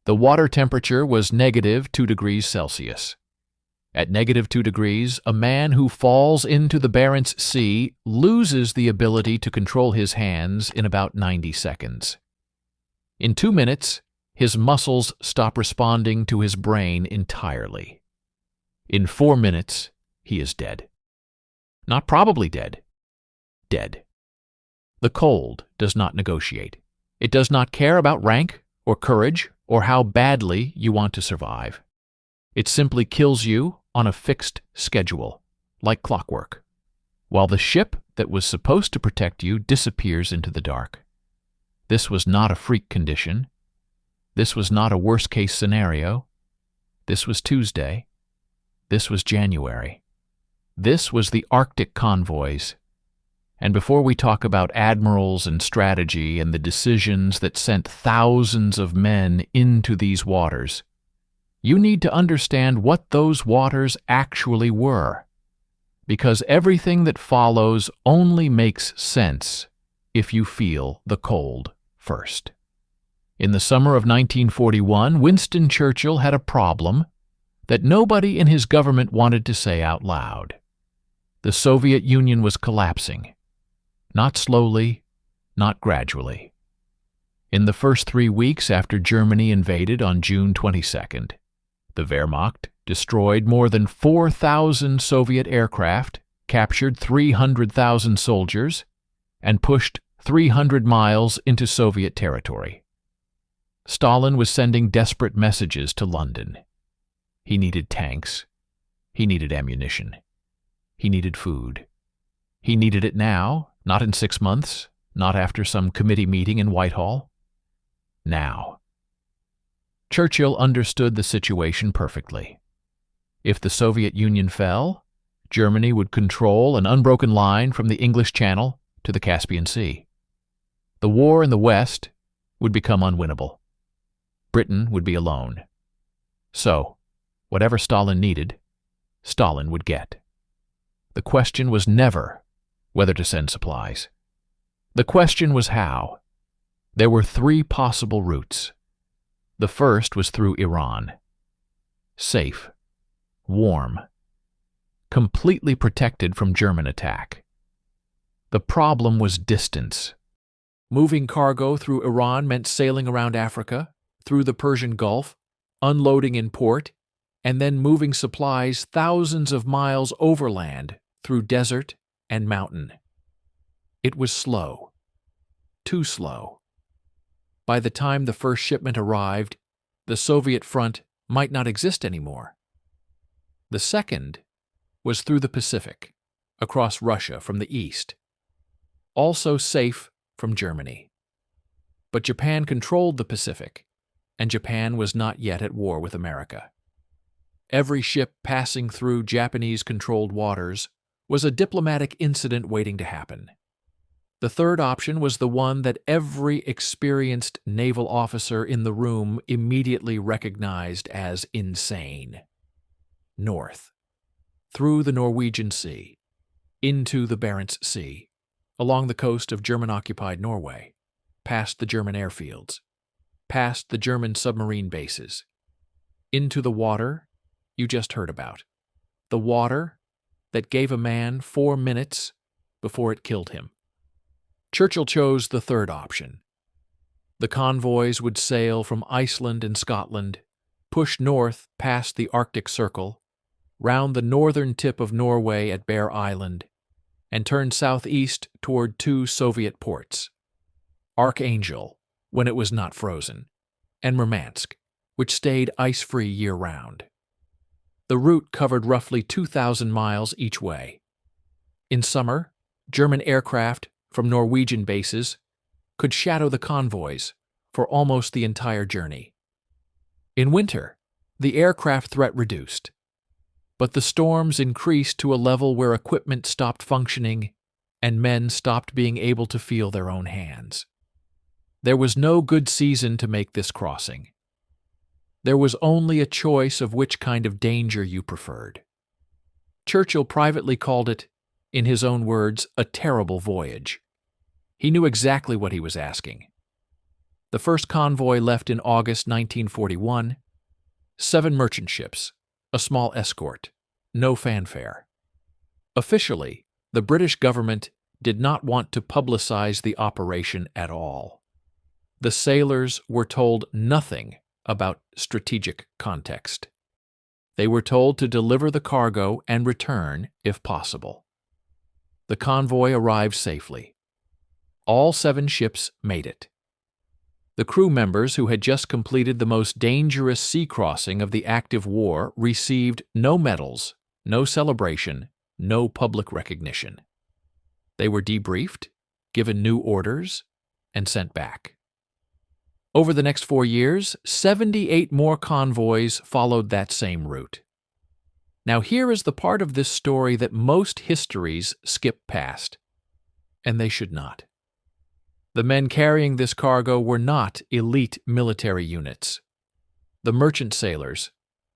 The water temperature was -2 degrees Celsius. At -2 degrees, a man who falls into the Barents Sea loses the ability to control his hands in about 90 seconds. In 2 minutes, his muscles stop responding to his brain entirely. In 4 minutes, he is dead. Not probably dead. Dead. The cold does not negotiate. It does not care about rank or courage or how badly you want to survive. It simply kills you on a fixed schedule, like clockwork, while the ship that was supposed to protect you disappears into the dark. This was not a freak condition. This was not a worst-case scenario. This was Tuesday. This was January. This was the Arctic convoys. And before we talk about admirals and strategy and the decisions that sent thousands of men into these waters, you need to understand what those waters actually were, because everything that follows only makes sense if you feel the cold first. In the summer of 1941, Winston Churchill had a problem that nobody in his government wanted to say out loud. The Soviet Union was collapsing. Not slowly, not gradually. In the first 3 weeks after Germany invaded on June 22nd, the Wehrmacht destroyed more than 4,000 Soviet aircraft, captured 300,000 soldiers, and pushed 300 miles into Soviet territory. Stalin was sending desperate messages to London. He needed tanks. He needed ammunition. He needed food. He needed it now, not in 6 months, not after some committee meeting in Whitehall. Now. Churchill understood the situation perfectly. If the Soviet Union fell, Germany would control an unbroken line from the English Channel to the Caspian Sea. The war in the West would become unwinnable. Britain would be alone. So, whatever Stalin needed, Stalin would get. The question was never whether to send supplies. The question was how. There were 3 possible routes. The first was through Iran. Safe, warm, completely protected from German attack. The problem was distance. Moving cargo through Iran meant sailing around Africa, through the Persian Gulf, unloading in port, and then moving supplies thousands of miles overland through desert and mountain. It was slow. Too slow. By the time the first shipment arrived, the Soviet front might not exist anymore. The second was through the Pacific, across Russia from the east. Also safe from Germany. But Japan controlled the Pacific, and Japan was not yet at war with America. Every ship passing through Japanese-controlled waters was a diplomatic incident waiting to happen. The third option was the one that every experienced naval officer in the room immediately recognized as insane. North, through the Norwegian Sea, into the Barents Sea, along the coast of German-occupied Norway, past the German airfields, past the German submarine bases, into the water you just heard about, the water that gave a man 4 minutes before it killed him. Churchill chose the third option. The convoys would sail from Iceland and Scotland, push north past the Arctic Circle, round the northern tip of Norway at Bear Island, and turn southeast toward 2 Soviet ports, Archangel, when it was not frozen, and Murmansk, which stayed ice-free year-round. The route covered roughly 2,000 miles each way. In summer, German aircraft from Norwegian bases could shadow the convoys for almost the entire journey. In winter, the aircraft threat reduced, but the storms increased to a level where equipment stopped functioning and men stopped being able to feel their own hands. There was no good season to make this crossing. There was only a choice of which kind of danger you preferred. Churchill privately called it, in his own words, a terrible voyage. He knew exactly what he was asking. The first convoy left in August 1941. 7 merchant ships, a small escort, no fanfare. Officially, the British government did not want to publicize the operation at all. The sailors were told nothing about strategic context. They were told to deliver the cargo and return if possible. The convoy arrived safely. All 7 ships made it. The crew members who had just completed the most dangerous sea crossing of the active war received no medals, no celebration, no public recognition. They were debriefed, given new orders, and sent back. Over the next 4 years, 78 more convoys followed that same route. Now here is the part of this story that most histories skip past, and they should not. The men carrying this cargo were not elite military units. The merchant sailors,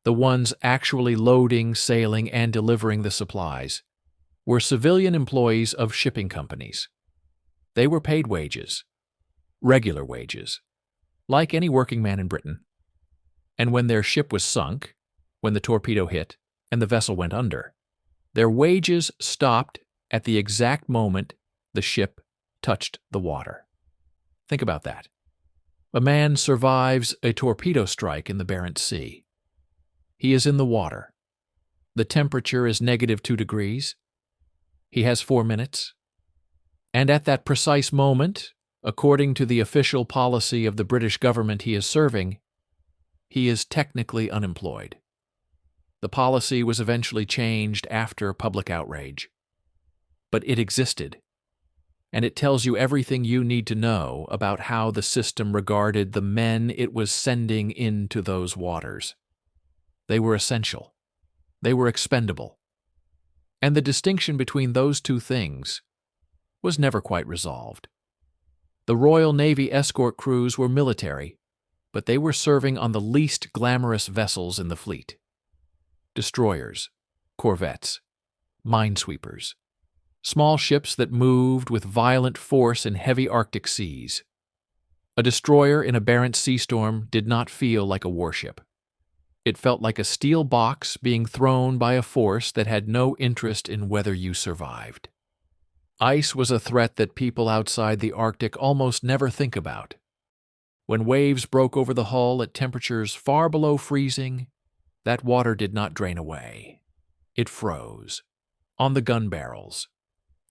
the ones actually loading, sailing, and delivering the supplies, were civilian employees of shipping companies. They were paid wages, regular wages, like any working man in Britain. And when their ship was sunk, when the torpedo hit and the vessel went under, their wages stopped at the exact moment the ship touched the water. Think about that. A man survives a torpedo strike in the Barents Sea. He is in the water. The temperature is -2 degrees. He has 4 minutes. And at that precise moment, according to the official policy of the British government he is serving, he is technically unemployed. The policy was eventually changed after public outrage. But it existed, and it tells you everything you need to know about how the system regarded the men it was sending into those waters. They were essential. They were expendable. And the distinction between those two things was never quite resolved. The Royal Navy escort crews were military, but they were serving on the least glamorous vessels in the fleet. Destroyers, corvettes, minesweepers, small ships that moved with violent force in heavy Arctic seas. A destroyer in a Barents Sea storm did not feel like a warship. It felt like a steel box being thrown by a force that had no interest in whether you survived. Ice was a threat that people outside the Arctic almost never think about. When waves broke over the hull at temperatures far below freezing, that water did not drain away. It froze. On the gun barrels,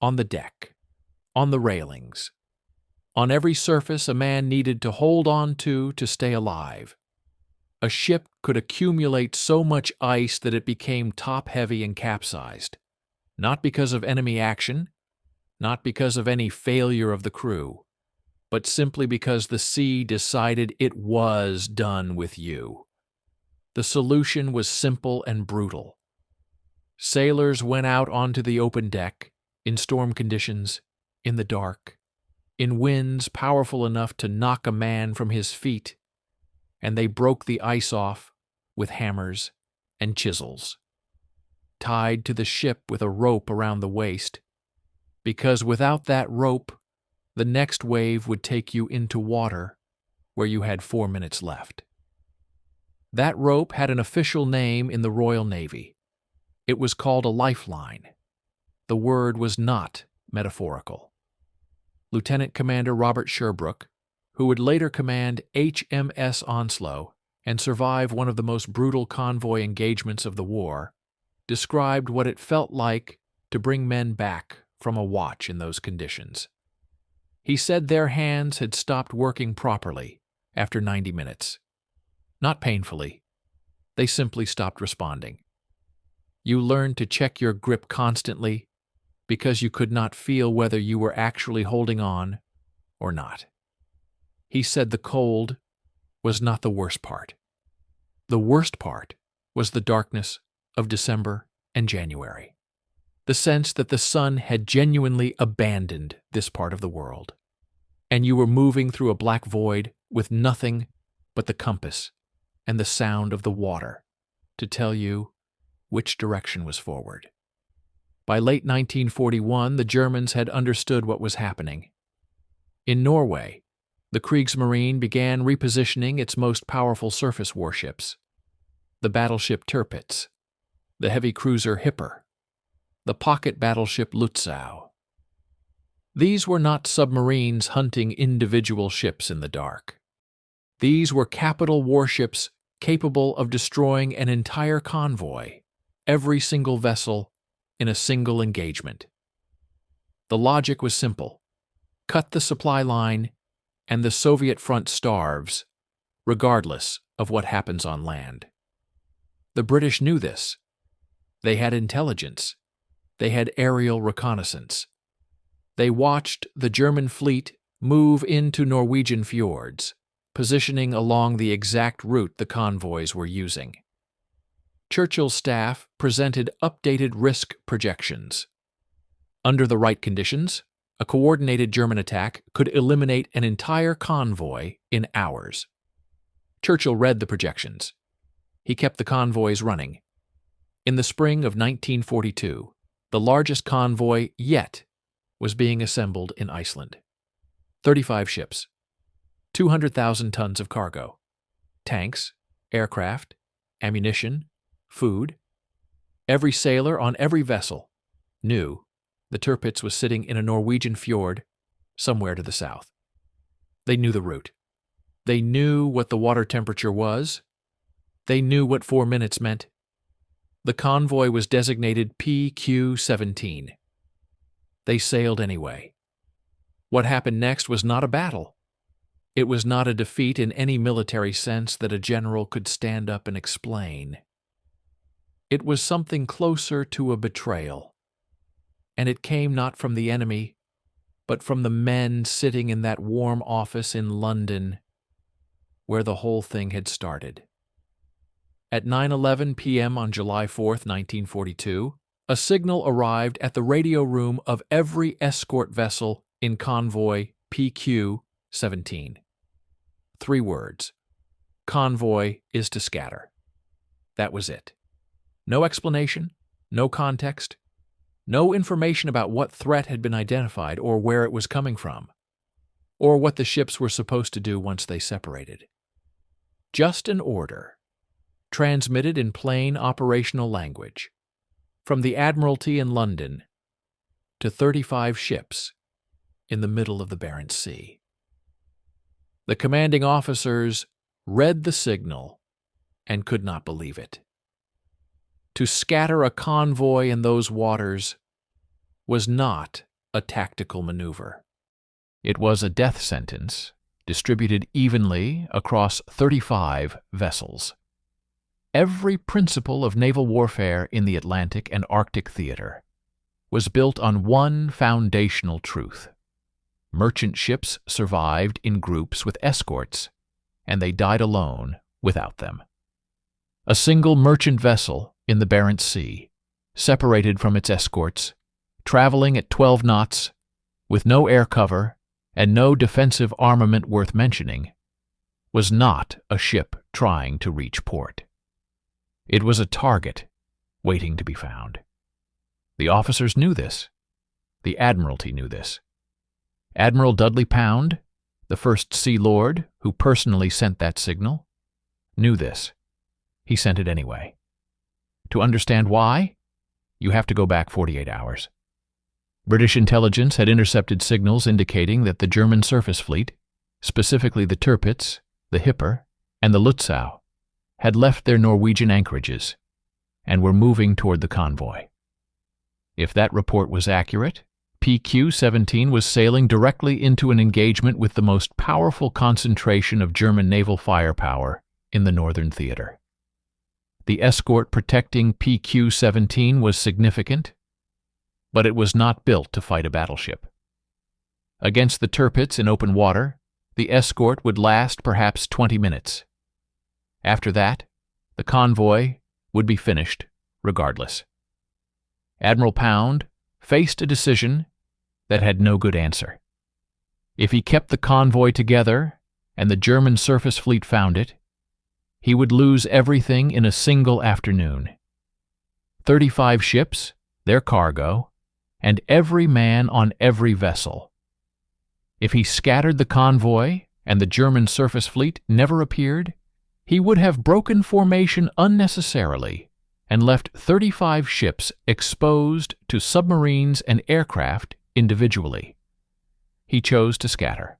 on the deck, on the railings. On every surface a man needed to hold on to stay alive. A ship could accumulate so much ice that it became top-heavy and capsized, not because of enemy action, not because of any failure of the crew, but simply because the sea decided it was done with you. The solution was simple and brutal. Sailors went out onto the open deck, in storm conditions, in the dark, in winds powerful enough to knock a man from his feet, and they broke the ice off with hammers and chisels, tied to the ship with a rope around the waist, because without that rope, the next wave would take you into water where you had 4 minutes left. That rope had an official name in the Royal Navy. It was called a lifeline. The word was not metaphorical. Lieutenant Commander Robert Sherbrooke, who would later command HMS Onslow and survive one of the most brutal convoy engagements of the war, described what it felt like to bring men back from a watch in those conditions. He said their hands had stopped working properly after 90 minutes. Not painfully. They simply stopped responding. You learned to check your grip constantly because you could not feel whether you were actually holding on or not. He said the cold was not the worst part. The worst part was the darkness of December and January. The sense that the sun had genuinely abandoned this part of the world, and you were moving through a black void with nothing but the compass and the sound of the water to tell you which direction was forward. By late 1941, the Germans had understood what was happening. In Norway, The Kriegsmarine began repositioning its most powerful surface warships, the battleship Tirpitz, the heavy cruiser Hipper, the pocket battleship Lutzow. These were not submarines hunting individual ships in the dark. These were capital warships capable of destroying an entire convoy, every single vessel, in a single engagement. The logic was simple. Cut the supply line, and the Soviet front starves, regardless of what happens on land. The British knew this. They had intelligence. They had aerial reconnaissance. They watched the German fleet move into Norwegian fjords, positioning along the exact route the convoys were using. Churchill's staff presented updated risk projections. Under the right conditions, a coordinated German attack could eliminate an entire convoy in hours. Churchill read the projections. He kept the convoys running. In the spring of 1942, the largest convoy yet was being assembled in Iceland. 35 ships, 200,000 tons of cargo, tanks, aircraft, ammunition, food. Every sailor on every vessel knew the Tirpitz was sitting in a Norwegian fjord somewhere to the south. They knew the route. They knew what the water temperature was. They knew what 4 minutes meant. The convoy was designated PQ-17. They sailed anyway. What happened next was not a battle. It was not a defeat in any military sense that a general could stand up and explain. It was something closer to a betrayal. And it came not from the enemy, but from the men sitting in that warm office in London where the whole thing had started. At 9:11 p.m. on July 4th, 1942, a signal arrived at the radio room of every escort vessel in convoy PQ-17. 3 words. Convoy is to scatter. That was it. No explanation, no context, no information about what threat had been identified or where it was coming from, or what the ships were supposed to do once they separated. Just an order, transmitted in plain operational language, from the Admiralty in London to 35 ships in the middle of the Barents Sea. The commanding officers read the signal and could not believe it. To scatter a convoy in those waters was not a tactical maneuver. It was a death sentence distributed evenly across 35 vessels. Every principle of naval warfare in the Atlantic and Arctic theater was built on one foundational truth. Merchant ships survived in groups with escorts, and they died alone without them. A single merchant vessel in the Barents Sea, separated from its escorts, traveling at 12 knots, with no air cover and no defensive armament worth mentioning, was not a ship trying to reach port. It was a target waiting to be found. The officers knew this. The Admiralty knew this. Admiral Dudley Pound, the first Sea Lord who personally sent that signal, knew this. He sent it anyway. To understand why, you have to go back 48 hours. British intelligence had intercepted signals indicating that the German surface fleet, specifically the Tirpitz, the Hipper, and the Lutzow, had left their Norwegian anchorages and were moving toward the convoy. If that report was accurate, PQ-17 was sailing directly into an engagement with the most powerful concentration of German naval firepower in the Northern Theater. The escort protecting PQ-17 was significant, but it was not built to fight a battleship. Against the Tirpitz in open water, the escort would last perhaps 20 minutes. After that, the convoy would be finished regardless. Admiral Pound faced a decision that had no good answer. If he kept the convoy together and the German surface fleet found it, he would lose everything in a single afternoon. 35 ships, their cargo, and every man on every vessel. If he scattered the convoy and the German surface fleet never appeared, he would have broken formation unnecessarily and left 35 ships exposed to submarines and aircraft individually. He chose to scatter.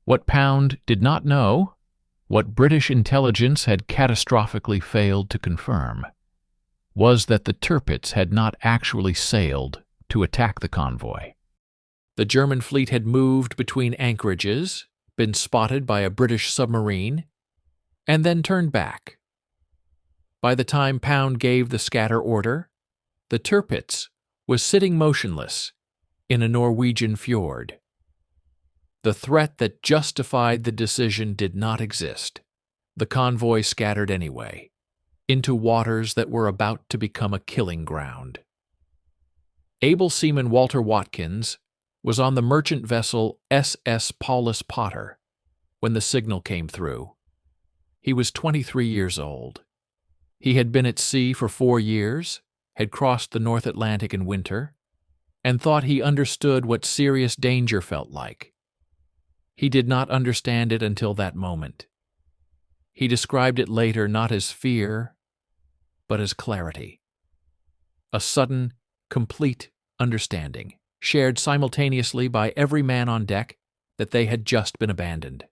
What Pound did not know, what British intelligence had catastrophically failed to confirm, was that the Tirpitz had not actually sailed to attack the convoy. The German fleet had moved between anchorages, been spotted by a British submarine, and then turned back. By the time Pound gave the scatter order, the Tirpitz was sitting motionless in a Norwegian fjord. The threat that justified the decision did not exist. The convoy scattered anyway, into waters that were about to become a killing ground. Able seaman Walter Watkins was on the merchant vessel SS Paulus Potter when the signal came through. He was 23 years old. He had been at sea for 4 years, had crossed the North Atlantic in winter, and thought he understood what serious danger felt like. He did not understand it until that moment. He described it later not as fear, but as clarity. A sudden, complete understanding, shared simultaneously by every man on deck, that they had just been abandoned.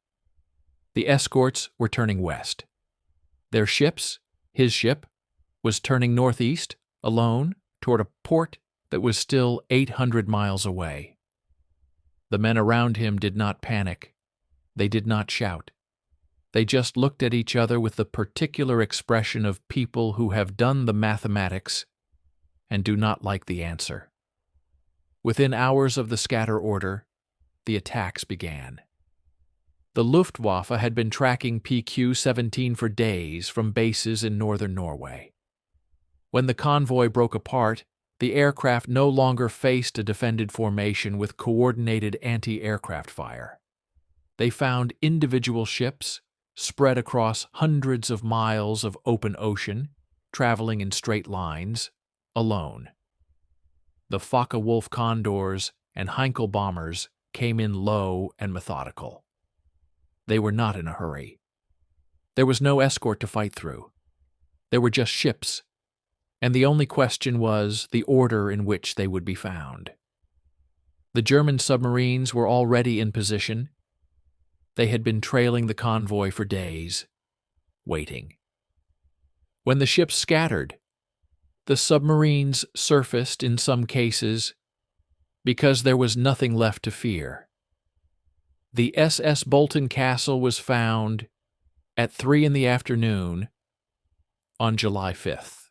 The escorts were turning west. Their ships, his ship, was turning northeast, alone, toward a port that was still 800 miles away. The men around him did not panic. They did not shout. They just looked at each other with the particular expression of people who have done the mathematics and do not like the answer. Within hours of the scatter order, the attacks began. The Luftwaffe had been tracking PQ-17 for days from bases in northern Norway. When the convoy broke apart, the aircraft no longer faced a defended formation with coordinated anti-aircraft fire. They found individual ships spread across hundreds of miles of open ocean, traveling in straight lines, alone. The Focke-Wulf Condors and Heinkel bombers came in low and methodical. They were not in a hurry. There was no escort to fight through. There were just ships, and the only question was the order in which they would be found. The German submarines were already in position. They had been trailing the convoy for days, waiting. When the ships scattered, the submarines surfaced in some cases because there was nothing left to fear. The SS Bolton Castle was found at 3 p.m. on July 5th.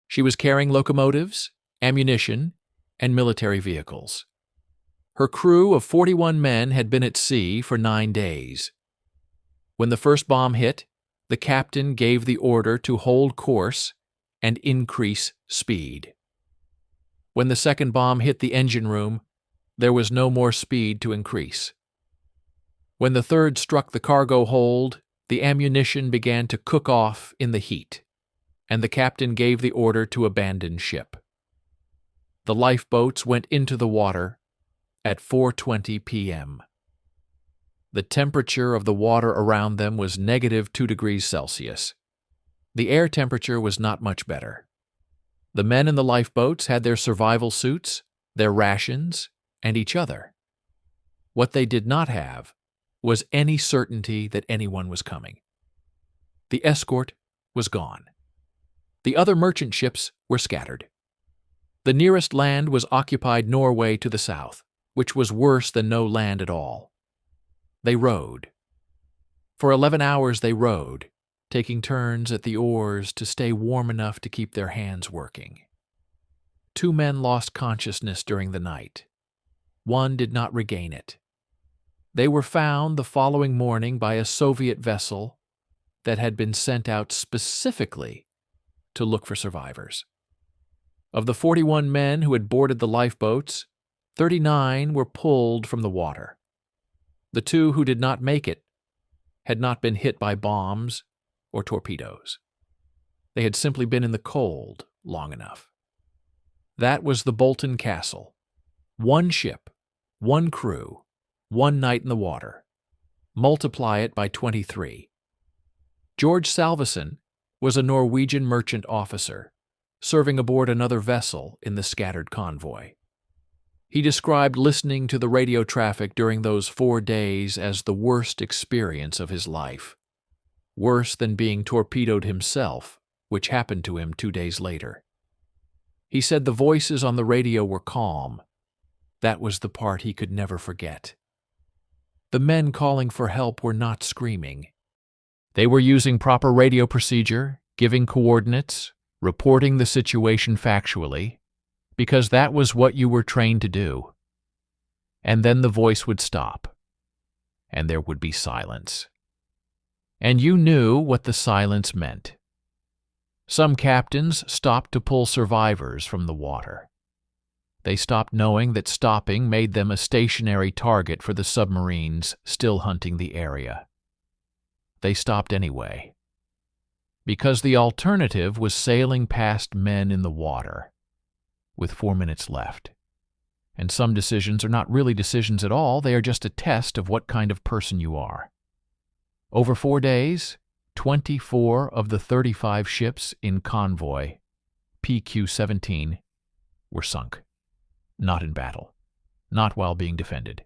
She was carrying locomotives, ammunition, and military vehicles. Her crew of 41 men had been at sea for 9 days. When the first bomb hit, the captain gave the order to hold course and increase speed. When the second bomb hit the engine room, there was no more speed to increase. When the third struck the cargo hold, the ammunition began to cook off in the heat, and the captain gave the order to abandon ship. The lifeboats went into the water at 4:20 p.m. The temperature of the water around them was -2 degrees Celsius. The air temperature was not much better. The men in the lifeboats had their survival suits, their rations, and each other. What they did not have was any certainty that anyone was coming. The escort was gone. The other merchant ships were scattered. The nearest land was occupied Norway to the south, which was worse than no land at all. They rowed. For 11 hours they rowed, taking turns at the oars to stay warm enough to keep their hands working. 2 men lost consciousness during the night. 1 did not regain it. They were found the following morning by a Soviet vessel that had been sent out specifically to look for survivors. Of the 41 men who had boarded the lifeboats, 39 were pulled from the water. The 2 who did not make it had not been hit by bombs or torpedoes. They had simply been in the cold long enough. That was the Bolton Castle. 1 ship, 1 crew, 1 night in the water, Multiply it by 23. George Salveson was a Norwegian merchant officer serving aboard another vessel in the scattered convoy. He described listening to the radio traffic during those 4 days as the worst experience of his life, worse than being torpedoed himself, which happened to him 2 days later. He said the voices on the radio were calm. That was the part he could never forget. The men calling for help were not screaming. They were using proper radio procedure, giving coordinates, reporting the situation factually, because that was what you were trained to do. And then the voice would stop, and there would be silence. And you knew what the silence meant. Some captains stopped to pull survivors from the water. They stopped knowing that stopping made them a stationary target for the submarines still hunting the area. They stopped anyway, because the alternative was sailing past men in the water, with 4 minutes left. And some decisions are not really decisions at all, they are just a test of what kind of person you are. Over 4 days, 24 of the 35 ships in Convoy, PQ-17, were sunk. Not in battle, not while being defended,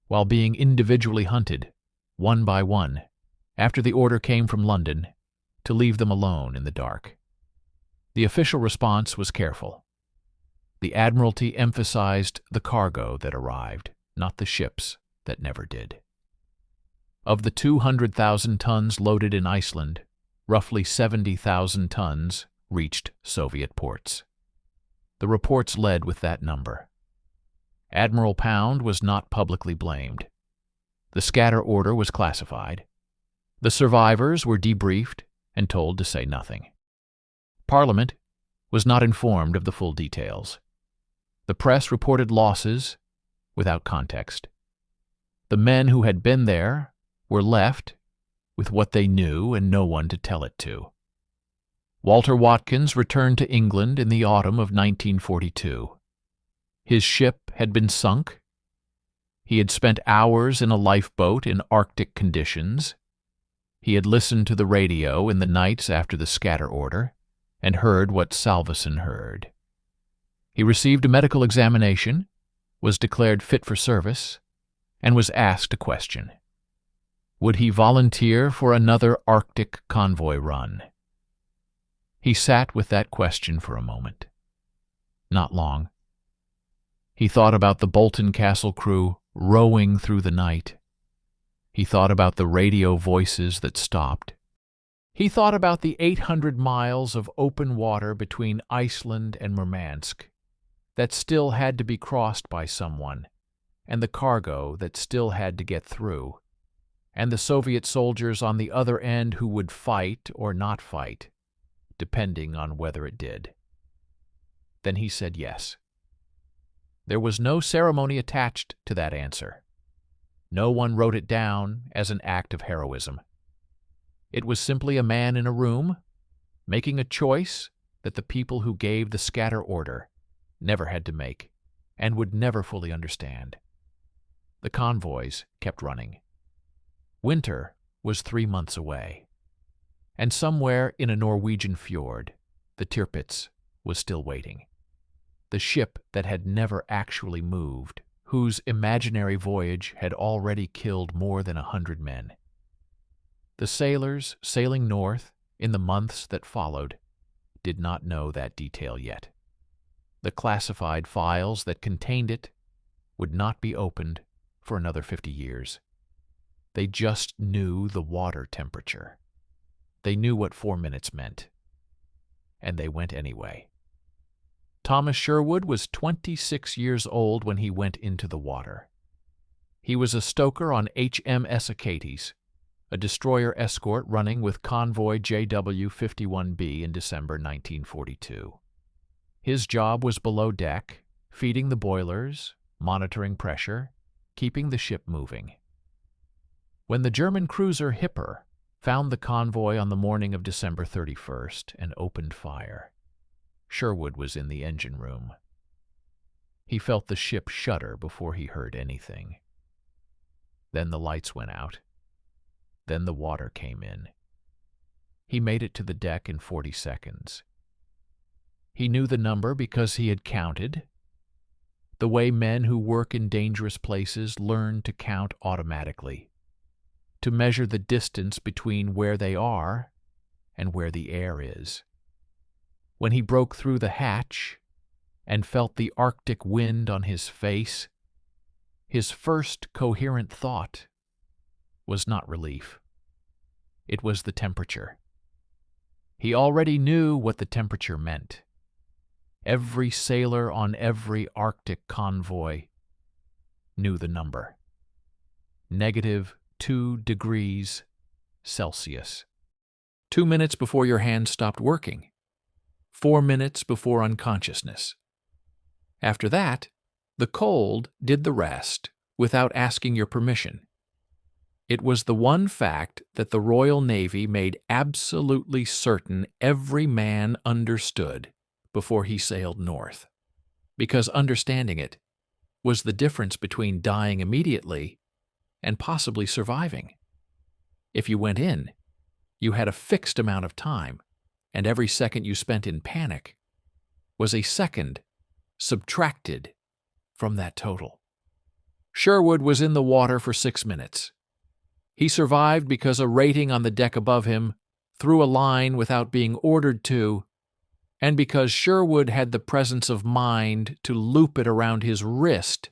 while being individually hunted, one by one, after the order came from London to leave them alone in the dark. The official response was careful. The Admiralty emphasized the cargo that arrived, not the ships that never did. Of the 200,000 tons loaded in Iceland, roughly 70,000 tons reached Soviet ports. The reports led with that number. Admiral Pound was not publicly blamed. The scatter order was classified. The survivors were debriefed and told to say nothing. Parliament was not informed of the full details. The press reported losses without context. The men who had been there were left with what they knew and no one to tell it to. Walter Watkins returned to England in the autumn of 1942. His ship had been sunk. He had spent hours in a lifeboat in Arctic conditions. He had listened to the radio in the nights after the scatter order and heard what Salveson heard. He received a medical examination, was declared fit for service, and was asked a question. Would he volunteer for another Arctic convoy run? He sat with that question for a moment. Not long. He thought about the Bolton Castle crew rowing through the night. He thought about the radio voices that stopped. He thought about the 800 miles of open water between Iceland and Murmansk that still had to be crossed by someone, and the cargo that still had to get through, and the Soviet soldiers on the other end who would fight or not fight, depending on whether it did. Then he said yes. There was no ceremony attached to that answer. No one wrote it down as an act of heroism. It was simply a man in a room making a choice that the people who gave the scatter order never had to make and would never fully understand. The convoys kept running. Winter was 3 months away, and somewhere in a Norwegian fjord, the Tirpitz was still waiting. The ship that had never actually moved, whose imaginary voyage had already killed more than 100 men. The sailors sailing north in the months that followed did not know that detail yet. The classified files that contained it would not be opened for another 50 years. They just knew the water temperature. They knew what 4 minutes meant. And they went anyway. Thomas Sherwood was 26 years old when he went into the water. He was a stoker on HMS Achates, a destroyer escort running with convoy JW-51B in December 1942. His job was below deck, feeding the boilers, monitoring pressure, keeping the ship moving. When the German cruiser Hipper found the convoy on the morning of December 31st and opened fire, Sherwood was in the engine room. He felt the ship shudder before he heard anything. Then the lights went out, Then the water came in. He made it to the deck in 40 seconds. He knew the number because he had counted, the way men who work in dangerous places learn to count automatically, to measure the distance between where they are and where the air is. When he broke through the hatch and felt the Arctic wind on his face, his first coherent thought was not relief. It was the temperature. He already knew what the temperature meant. Every sailor on every Arctic convoy knew the number. -2 degrees Celsius. 2 minutes before your hands stopped working. 4 minutes before unconsciousness. After that, the cold did the rest without asking your permission. It was the one fact that the Royal Navy made absolutely certain every man understood before he sailed north, because understanding it was the difference between dying immediately and possibly surviving. If you went in, you had a fixed amount of time, and every second you spent in panic was a second subtracted from that total. Sherwood was in the water for 6 minutes. He survived because a rating on the deck above him threw a line without being ordered to, and because Sherwood had the presence of mind to loop it around his wrist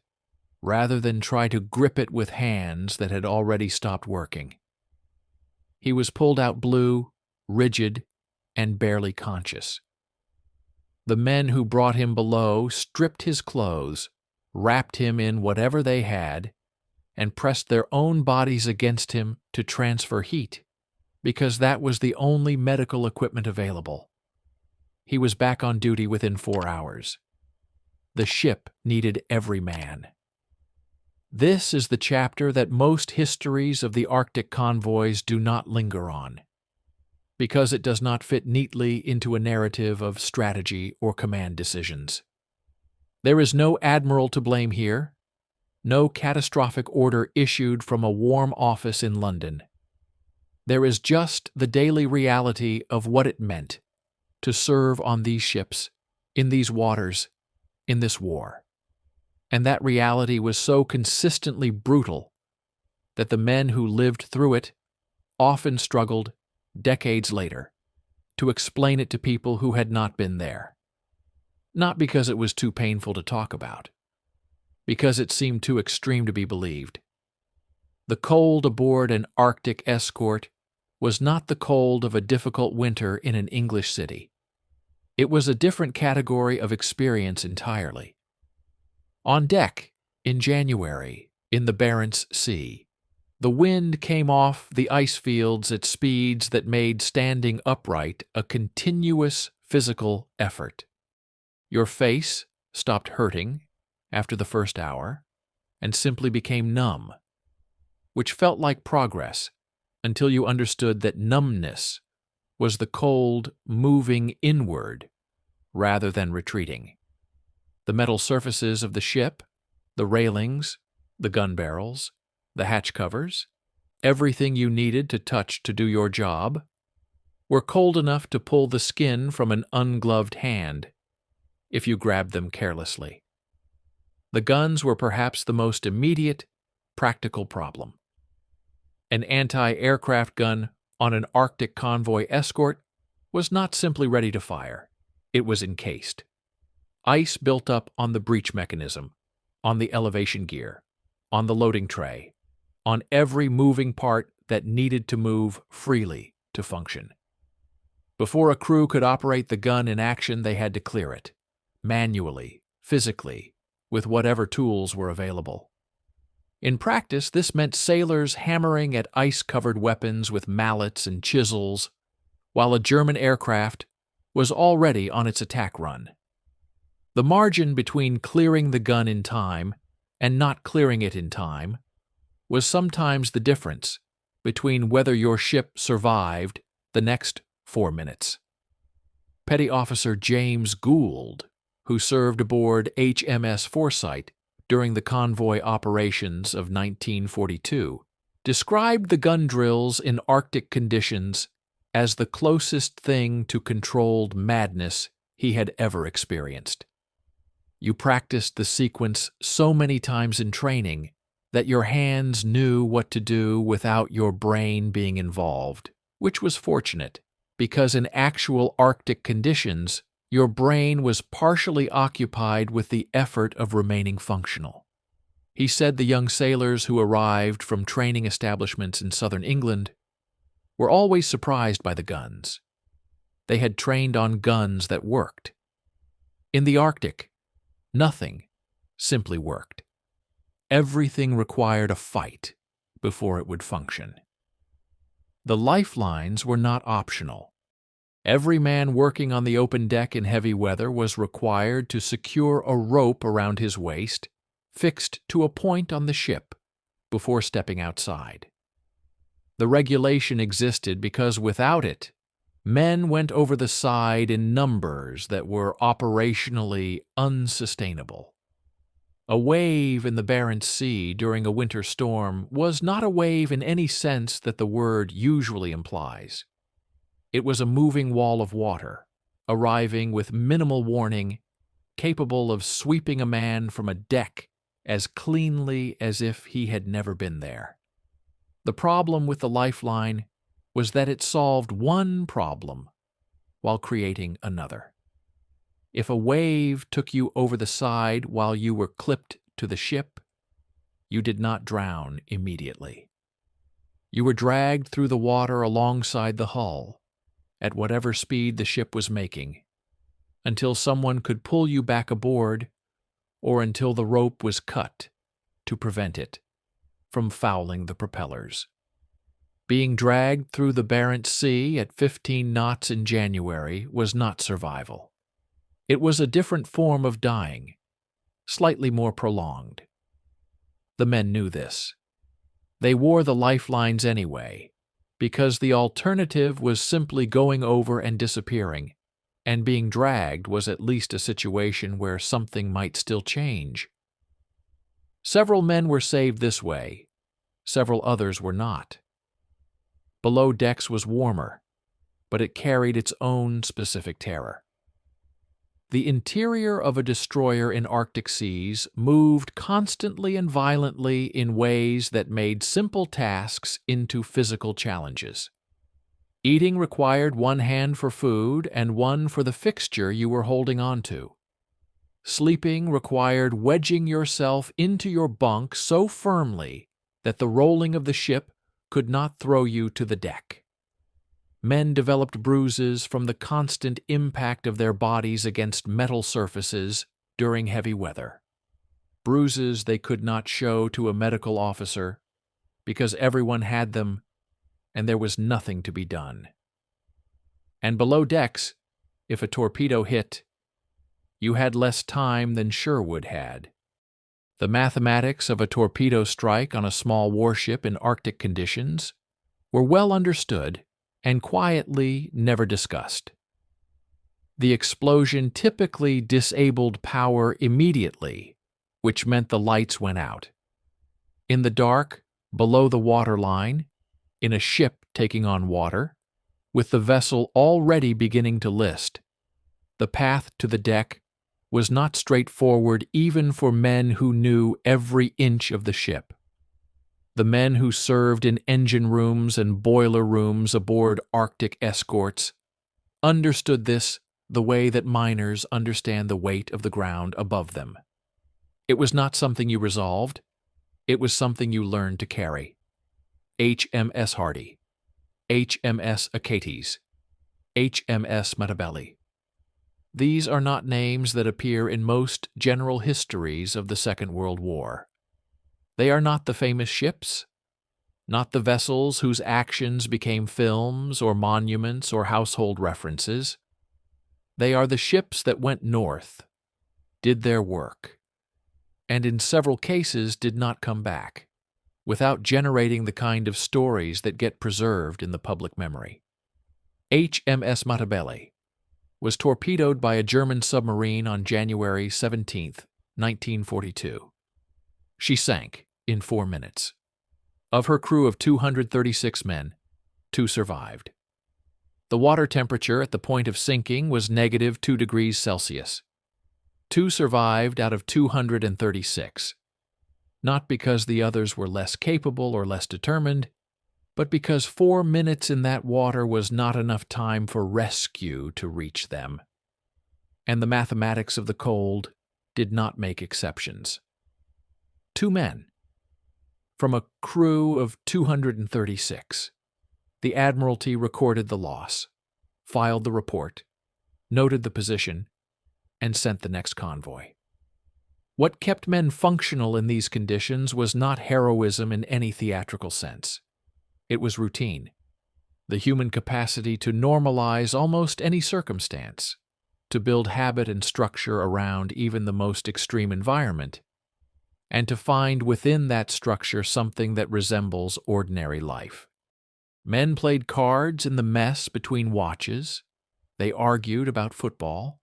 rather than try to grip it with hands that had already stopped working. He was pulled out blue, rigid, and barely conscious. The men who brought him below stripped his clothes, wrapped him in whatever they had, and pressed their own bodies against him to transfer heat, because that was the only medical equipment available. He was back on duty within 4 hours. The ship needed every man. This is the chapter that most histories of the Arctic convoys do not linger on, because it does not fit neatly into a narrative of strategy or command decisions. There is no admiral to blame here, no catastrophic order issued from a warm office in London. There is just the daily reality of what it meant to serve on these ships, in these waters, in this war. And that reality was so consistently brutal that the men who lived through it often struggled, decades later, to explain it to people who had not been there. Not because it was too painful to talk about, because it seemed too extreme to be believed. The cold aboard an Arctic escort was not the cold of a difficult winter in an English city. It was a different category of experience entirely. On deck, in January, in the Barents Sea, the wind came off the ice fields at speeds that made standing upright a continuous physical effort. Your face stopped hurting after the first hour and simply became numb, which felt like progress until you understood that numbness was the cold moving inward rather than retreating. The metal surfaces of the ship, the railings, the gun barrels, the hatch covers, everything you needed to touch to do your job, were cold enough to pull the skin from an ungloved hand if you grabbed them carelessly. The guns were perhaps the most immediate, practical problem. An anti-aircraft gun on an Arctic convoy escort was not simply ready to fire. It was encased. Ice built up on the breech mechanism, on the elevation gear, on the loading tray, on every moving part that needed to move freely to function. Before a crew could operate the gun in action, they had to clear it, manually, physically, with whatever tools were available. In practice, this meant sailors hammering at ice-covered weapons with mallets and chisels, while a German aircraft was already on its attack run. The margin between clearing the gun in time and not clearing it in time was sometimes the difference between whether your ship survived the next 4 minutes. Petty Officer James Gould, who served aboard HMS Foresight during the convoy operations of 1942, described the gun drills in Arctic conditions as the closest thing to controlled madness he had ever experienced. You practiced the sequence so many times in training that your hands knew what to do without your brain being involved, which was fortunate, because in actual Arctic conditions, your brain was partially occupied with the effort of remaining functional. He said the young sailors who arrived from training establishments in southern England were always surprised by the guns. They had trained on guns that worked. In the Arctic, nothing simply worked. Everything required a fight before it would function. The lifelines were not optional. Every man working on the open deck in heavy weather was required to secure a rope around his waist, fixed to a point on the ship, before stepping outside. The regulation existed because without it, men went over the side in numbers that were operationally unsustainable. A wave in the Barents Sea during a winter storm was not a wave in any sense that the word usually implies. It was a moving wall of water, arriving with minimal warning, capable of sweeping a man from a deck as cleanly as if he had never been there. The problem with the lifeline was that it solved one problem while creating another. If a wave took you over the side while you were clipped to the ship, you did not drown immediately. You were dragged through the water alongside the hull, at whatever speed the ship was making, until someone could pull you back aboard, or until the rope was cut to prevent it from fouling the propellers. Being dragged through the Barents Sea at 15 knots in January was not survival. It was a different form of dying, slightly more prolonged. The men knew this. They wore the lifelines anyway, because the alternative was simply going over and disappearing, and being dragged was at least a situation where something might still change. Several men were saved this way, several others were not. Below decks was warmer, but it carried its own specific terror. The interior of a destroyer in Arctic seas moved constantly and violently in ways that made simple tasks into physical challenges. Eating required one hand for food and one for the fixture you were holding onto. Sleeping required wedging yourself into your bunk so firmly that the rolling of the ship could not throw you to the deck. Men developed bruises from the constant impact of their bodies against metal surfaces during heavy weather. Bruises they could not show to a medical officer because everyone had them and there was nothing to be done. And below decks, if a torpedo hit, you had less time than Sherwood had. The mathematics of a torpedo strike on a small warship in Arctic conditions were well understood and quietly never discussed. The explosion typically disabled power immediately, which meant the lights went out. In the dark, below the waterline, in a ship taking on water, with the vessel already beginning to list, the path to the deck was not straightforward even for men who knew every inch of the ship. The men who served in engine rooms and boiler rooms aboard Arctic escorts understood this the way that miners understand the weight of the ground above them. It was not something you resolved, it was something you learned to carry. HMS Hardy, HMS Achates, HMS Matabele. These are not names that appear in most general histories of the Second World War. They are not the famous ships, not the vessels whose actions became films or monuments or household references. They are the ships that went north, did their work, and in several cases did not come back, without generating the kind of stories that get preserved in the public memory. HMS Matabele was torpedoed by a German submarine on January 17, 1942. She sank in 4 minutes. Of her crew of 236 men, 2 survived. The water temperature at the point of sinking was negative 2 degrees Celsius. 2 survived out of 236, not because the others were less capable or less determined, but because 4 minutes in that water was not enough time for rescue to reach them. And the mathematics of the cold did not make exceptions. 2 men from a crew of 236. The Admiralty recorded the loss, filed the report, noted the position, and sent the next convoy. What kept men functional in these conditions was not heroism in any theatrical sense. It was routine, the human capacity to normalize almost any circumstance, to build habit and structure around even the most extreme environment, and to find within that structure something that resembles ordinary life. Men played cards in the mess between watches. They argued about football.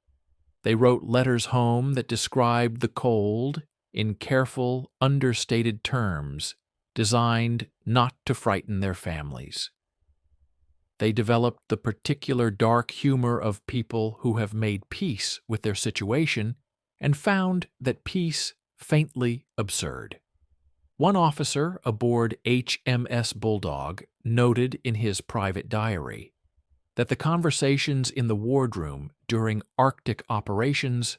They wrote letters home that described the cold in careful, understated terms designed not to frighten their families. They developed the particular dark humor of people who have made peace with their situation and found that peace faintly absurd. One officer aboard HMS Bulldog noted in his private diary that the conversations in the wardroom during Arctic operations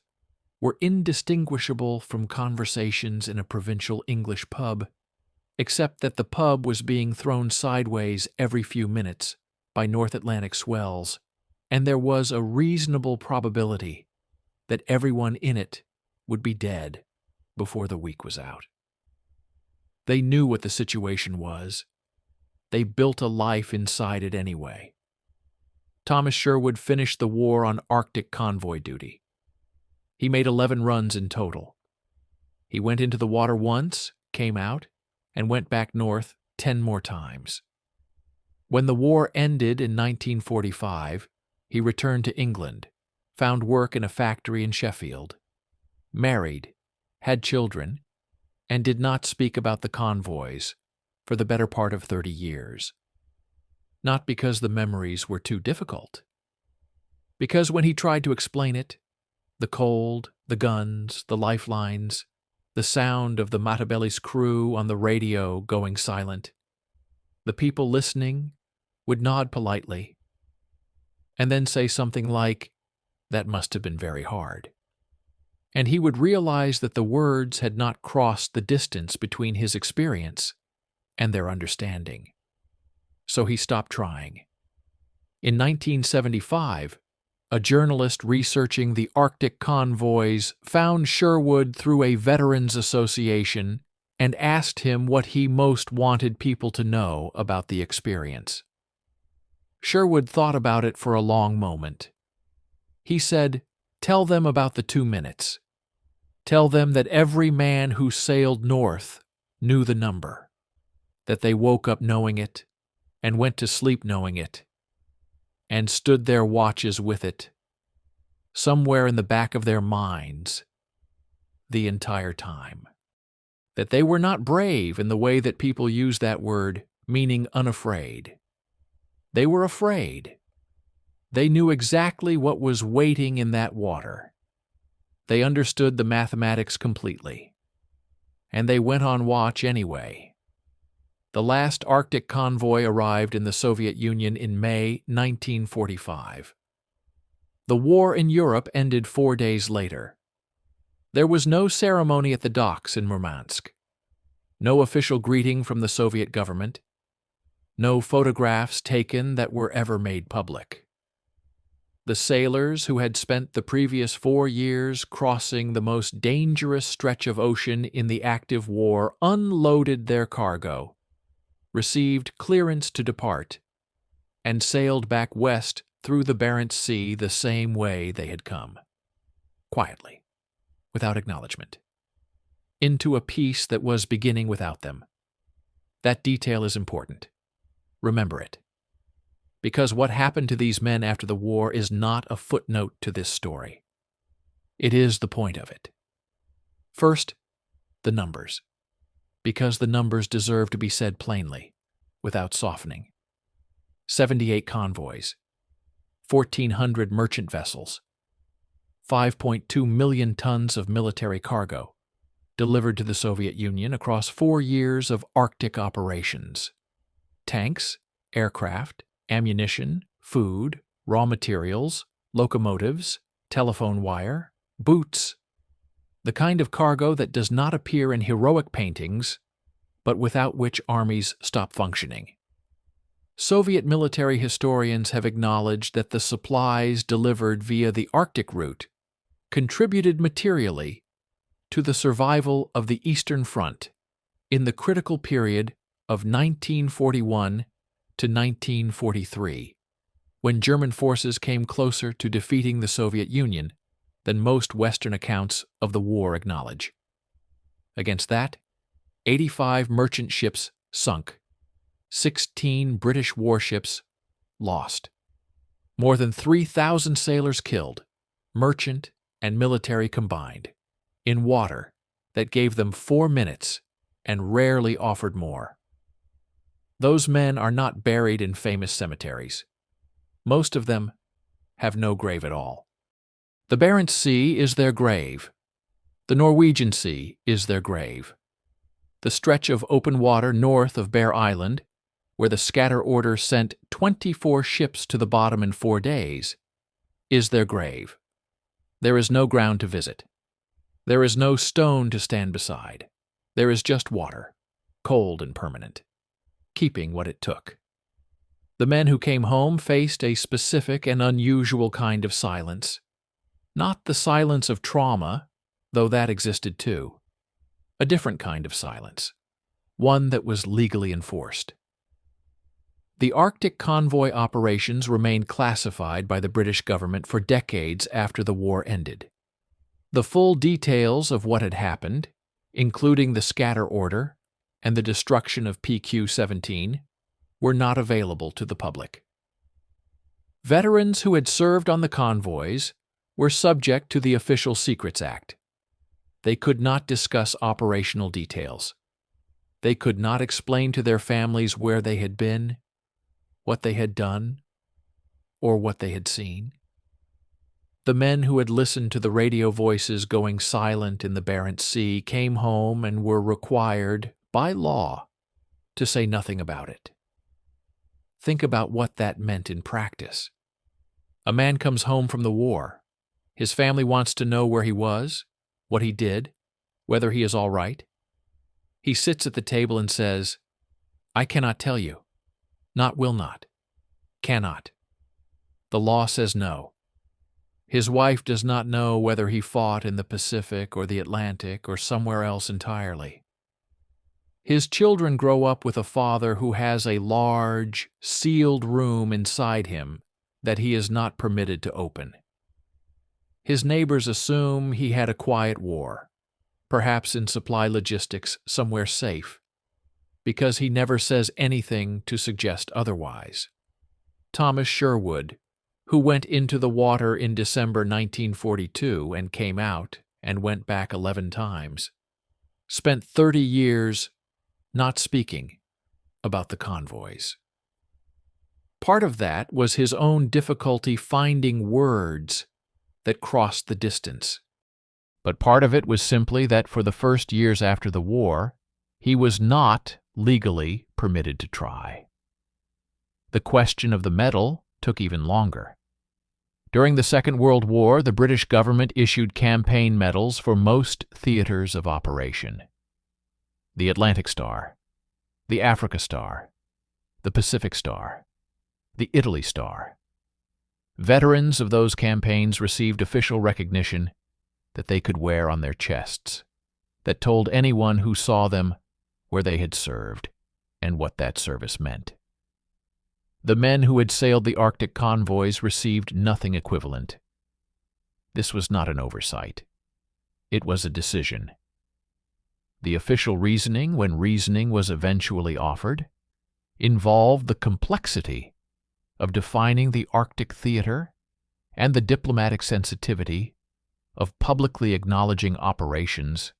were indistinguishable from conversations in a provincial English pub, except that the pub was being thrown sideways every few minutes by North Atlantic swells, and there was a reasonable probability that everyone in it would be dead before the week was out. They knew what the situation was. They built a life inside it anyway. Thomas Sherwood finished the war on Arctic convoy duty. He made 11 runs in total. He went into the water once, came out, and went back north 10 more times. When the war ended in 1945, he returned to England, found work in a factory in Sheffield, married, had children, and did not speak about the convoys for the better part of 30 years. Not because the memories were too difficult. Because when he tried to explain it, the cold, the guns, the lifelines, the sound of the Matabele's crew on the radio going silent, the people listening would nod politely and then say something like, "That must have been very hard." And he would realize that the words had not crossed the distance between his experience and their understanding. So he stopped trying. In 1975, a journalist researching the Arctic convoys found Sherwood through a veterans association and asked him what he most wanted people to know about the experience. Sherwood thought about it for a long moment. He said, "Tell them about the 2 minutes. Tell them that every man who sailed north knew the number, that they woke up knowing it, and went to sleep knowing it, and stood their watches with it, somewhere in the back of their minds, the entire time. That they were not brave in the way that people use that word, meaning unafraid. They were afraid. They knew exactly what was waiting in that water. They understood the mathematics completely. And they went on watch anyway. The last Arctic convoy arrived in the Soviet Union in May 1945. The war in Europe ended 4 days later. There was no ceremony at the docks in Murmansk, no official greeting from the Soviet government, no photographs taken that were ever made public. The sailors who had spent the previous 4 years crossing the most dangerous stretch of ocean in the active war unloaded their cargo, received clearance to depart, and sailed back west through the Barents Sea the same way they had come, quietly, without acknowledgement, into a peace that was beginning without them. That detail is important. Remember it. Because what happened to these men after the war is not a footnote to this story. It is the point of it. First, the numbers. because the numbers deserve to be said plainly, without softening. 78 convoys, 1,400 merchant vessels, 5.2 million tons of military cargo, delivered to the Soviet Union across 4 years of Arctic operations. Tanks, aircraft, ammunition, food, raw materials, locomotives, telephone wire, boots. The kind of cargo that does not appear in heroic paintings, but without which armies stop functioning. Soviet military historians have acknowledged that the supplies delivered via the Arctic route contributed materially to the survival of the Eastern Front in the critical period of 1941 to 1943, when German forces came closer to defeating the Soviet Union than most Western accounts of the war acknowledge. Against that, 85 merchant ships sunk, 16 British warships lost, more than 3,000 sailors killed, merchant and military combined, in water that gave them 4 minutes and rarely offered more. Those men are not buried in famous cemeteries. Most of them have no grave at all. The Barents Sea is their grave. The Norwegian Sea is their grave. The stretch of open water north of Bear Island, where the scatter order sent 24 ships to the bottom in 4 days, is their grave. There is no ground to visit. There is no stone to stand beside. There is just water, cold and permanent, keeping what it took. The men who came home faced a specific and unusual kind of silence. Not the silence of trauma, though that existed too. A different kind of silence, one that was legally enforced. The Arctic convoy operations remained classified by the British government for decades after the war ended. The full details of what had happened, including the scatter order and the destruction of PQ-17, were not available to the public. Veterans who had served on the convoys were subject to the Official Secrets Act. They could not discuss operational details. They could not explain to their families where they had been, what they had done, or what they had seen. The men who had listened to the radio voices going silent in the Barents Sea came home and were required, by law, to say nothing about it. Think about what that meant in practice. A man comes home from the war. His family wants to know where he was, what he did, whether he is all right. He sits at the table and says, "I cannot tell you. Not will not. Cannot." The law says no. His wife does not know whether he fought in the Pacific or the Atlantic or somewhere else entirely. His children grow up with a father who has a large, sealed room inside him that he is not permitted to open. His neighbors assume he had a quiet war, perhaps in supply logistics somewhere safe, because he never says anything to suggest otherwise. Thomas Sherwood, who went into the water in December 1942 and came out and went back 11 times, spent 30 years not speaking about the convoys. Part of that was his own difficulty finding words that crossed the distance. But part of it was simply that for the first years after the war, he was not legally permitted to try. The question of the medal took even longer. During the Second World War, the British government issued campaign medals for most theaters of operation. The Atlantic Star, the Africa Star, the Pacific Star, the Italy Star. Veterans of those campaigns received official recognition that they could wear on their chests, that told anyone who saw them where they had served and what that service meant. The men who had sailed the Arctic convoys received nothing equivalent. This was not an oversight. It was a decision. The official reasoning, when reasoning was eventually offered, involved the complexity of defining the Arctic theater and the diplomatic sensitivity of publicly acknowledging operations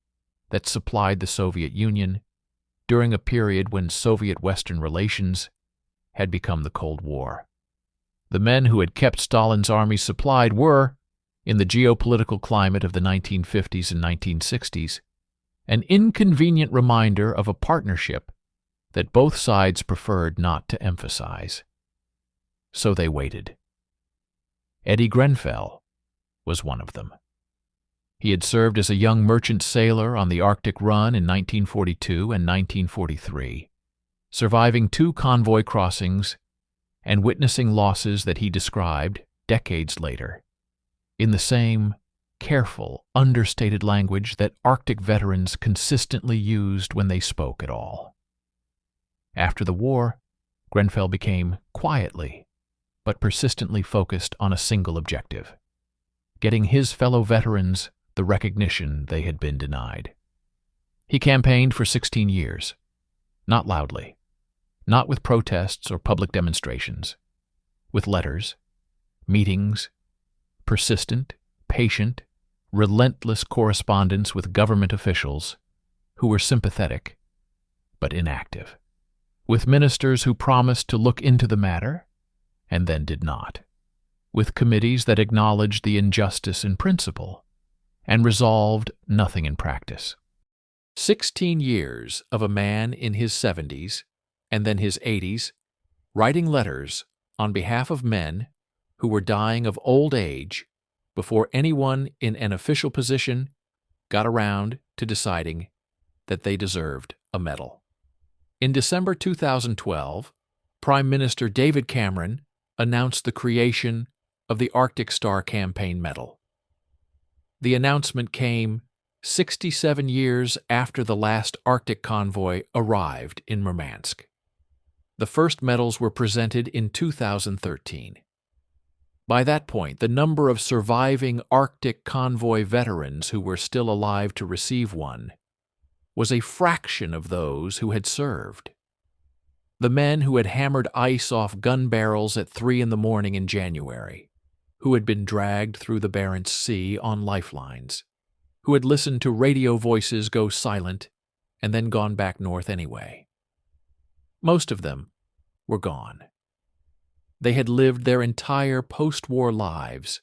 that supplied the Soviet Union during a period when Soviet-Western relations had become the Cold War. The men who had kept Stalin's army supplied were, in the geopolitical climate of the 1950s and 1960s, an inconvenient reminder of a partnership that both sides preferred not to emphasize. So they waited. Eddie Grenfell was one of them. He had served as a young merchant sailor on the Arctic run in 1942 and 1943, surviving 2 convoy crossings and witnessing losses that he described, decades later, in the same careful, understated language that Arctic veterans consistently used when they spoke at all. After the war, Grenfell became quietly but persistently focused on a single objective: getting his fellow veterans the recognition they had been denied. He campaigned for 16 years, not loudly, not with protests or public demonstrations, with letters, meetings, persistent, patient, relentless correspondence with government officials who were sympathetic but inactive, with ministers who promised to look into the matter and then did not, with committees that acknowledged the injustice in principle and resolved nothing in practice. 16 years of a man in his 70s and then his 80s writing letters on behalf of men who were dying of old age before anyone in an official position got around to deciding that they deserved a medal. In December 2012, Prime Minister David Cameron announced the creation of the Arctic Star Campaign Medal. The announcement came 67 years after the last Arctic convoy arrived in Murmansk. The first medals were presented in 2013. By that point, the number of surviving Arctic convoy veterans who were still alive to receive one was a fraction of those who had served. The men who had hammered ice off gun barrels at 3 a.m. in January, who had been dragged through the Barents Sea on lifelines, who had listened to radio voices go silent and then gone back north anyway. Most of them were gone. They had lived their entire post-war lives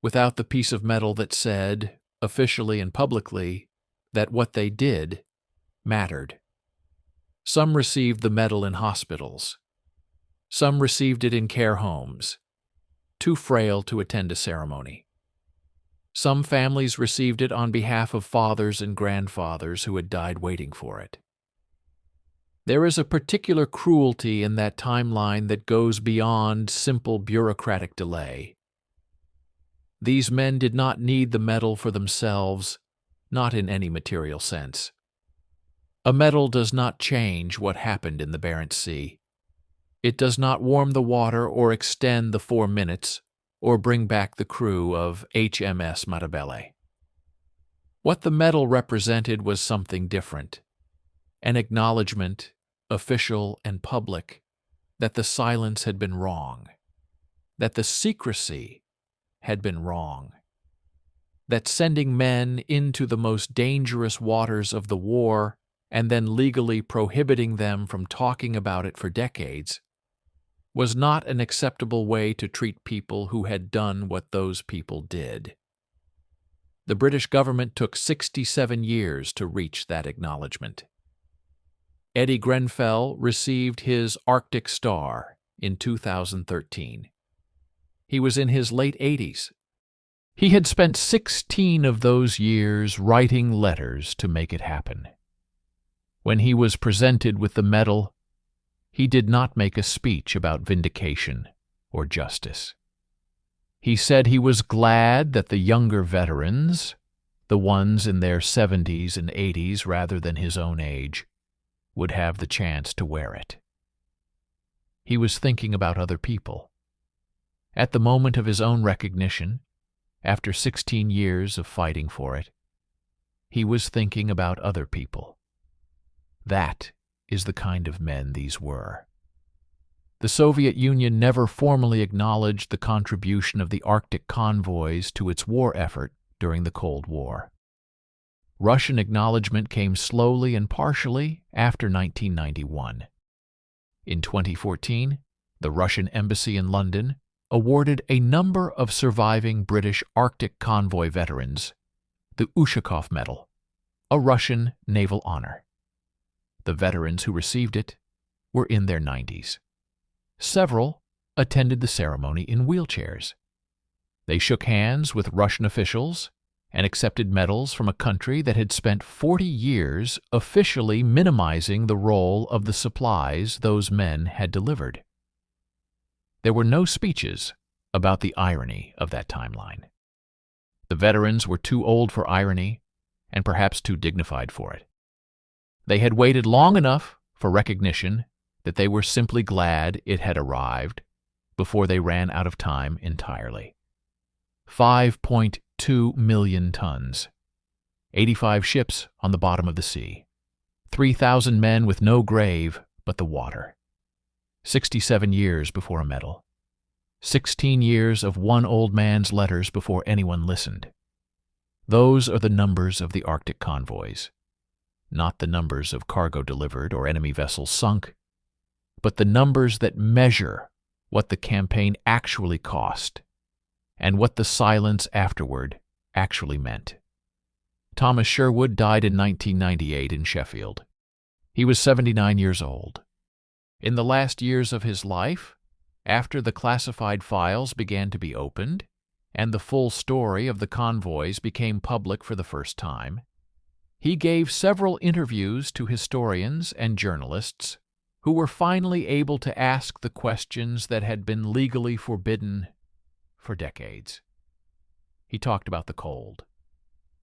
without the piece of metal that said, officially and publicly, that what they did mattered. Some received the medal in hospitals. Some received it in care homes, too frail to attend a ceremony. Some families received it on behalf of fathers and grandfathers who had died waiting for it. There is a particular cruelty in that timeline that goes beyond simple bureaucratic delay. These men did not need the medal for themselves, not in any material sense. A medal does not change what happened in the Barents Sea. It does not warm the water or extend the 4 minutes or bring back the crew of HMS Matabele. What the medal represented was something different, an acknowledgement, official and public, that the silence had been wrong, that the secrecy had been wrong, that sending men into the most dangerous waters of the war and then legally prohibiting them from talking about it for decades was not an acceptable way to treat people who had done what those people did. The British government took 67 years to reach that acknowledgement. Eddie Grenfell received his Arctic Star in 2013. He was in his late 80s. He had spent 16 of those years writing letters to make it happen. When he was presented with the medal, he did not make a speech about vindication or justice. He said he was glad that the younger veterans, the ones in their 70s and 80s rather than his own age, would have the chance to wear it. He was thinking about other people. At the moment of his own recognition, after 16 years of fighting for it, he was thinking about other people. That is the kind of men these were. The Soviet Union never formally acknowledged the contribution of the Arctic convoys to its war effort during the Cold War. Russian acknowledgement came slowly and partially after 1991. In 2014, the Russian embassy in London awarded a number of surviving British Arctic convoy veterans the Ushakov Medal, a Russian naval honor. The veterans who received it were in their 90s. Several attended the ceremony in wheelchairs. They shook hands with Russian officials and accepted medals from a country that had spent 40 years officially minimizing the role of the supplies those men had delivered. There were no speeches about the irony of that timeline. The veterans were too old for irony and perhaps too dignified for it. They had waited long enough for recognition that they were simply glad it had arrived before they ran out of time entirely. 5.2 million tons, 85 ships on the bottom of the sea, 3,000 men with no grave but the water, 67 years before a medal, 16 years of one old man's letters before anyone listened. Those are the numbers of the Arctic convoys, not the numbers of cargo delivered or enemy vessels sunk, but the numbers that measure what the campaign actually cost and what the silence afterward actually meant. Thomas Sherwood died in 1998 in Sheffield. He was 79 years old. In the last years of his life, after the classified files began to be opened and the full story of the convoys became public for the first time, he gave several interviews to historians and journalists who were finally able to ask the questions that had been legally forbidden for decades. He talked about the cold.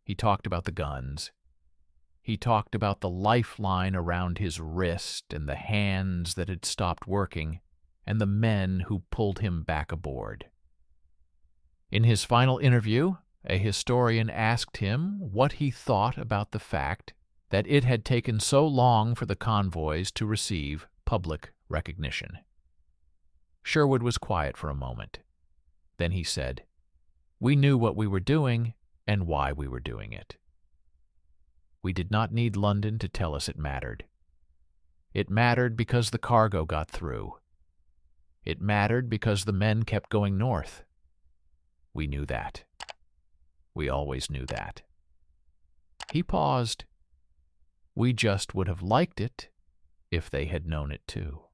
He talked about the guns. He talked about the lifeline around his wrist and the hands that had stopped working and the men who pulled him back aboard. In his final interview, a historian asked him what he thought about the fact that it had taken so long for the convoys to receive public recognition. Sherwood was quiet for a moment. Then he said, "We knew what we were doing and why we were doing it. We did not need London to tell us it mattered. It mattered because the cargo got through. It mattered because the men kept going north. We knew that. We always knew that." He paused. "We just would have liked it if they had known it too."